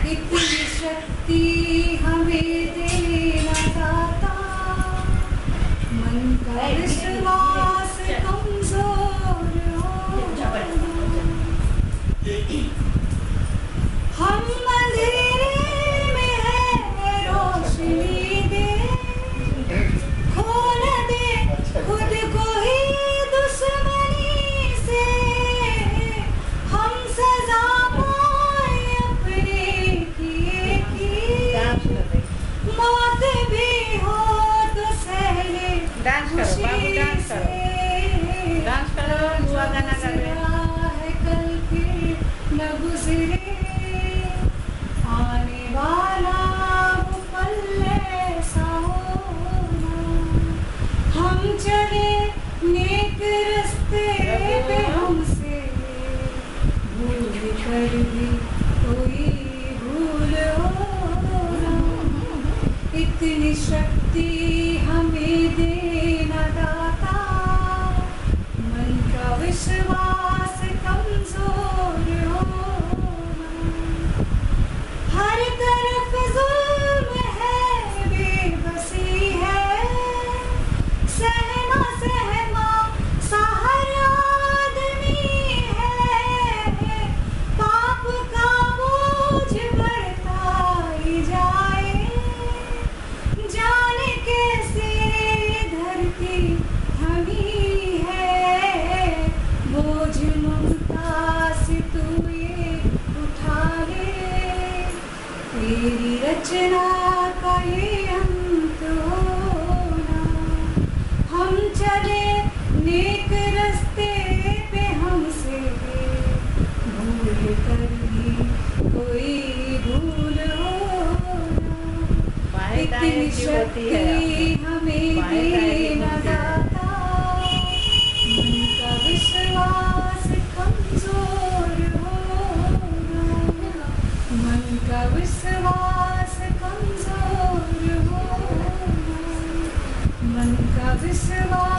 इतनी शक्ति हमें देना दाता, मन का विश्वास कमजोर हो, हम अंधेरे में है रोशनी दे, खोल दे खुद को ही दुश्मनी से, हम सजा पाए अपने किए की, मौत भी हो तो सहले खुशी से, डांस करो, हुआ गाना गा रहे है कल के न गुजरे, आने वाला वो पल ऐसा होना, हम चले नेक रास्ते पे, हमसे भूल कर भी कोई भूल होना, इतनी शक्ति हमें देना दाता, मन का विश्वास कमजोर होना, हर तरफ जुल्म है बेबसी है, सहना सहमा सा हर आदमी है, पाप का बोझ बढ़ता ही जाए, जाने कैसे धरती थमी है, बोझ ममता से तू ये उठा ले, तेरी रचना का ये अंत होना, हम चले नेक रास्ते पे, हमसे भूल कर भी कोई भूल होना, इतनी शक्ति हमें देना दाता, मन का विश्वास कमजोर होना, मन का विश्वास कमजोर होना, मन का विश्वास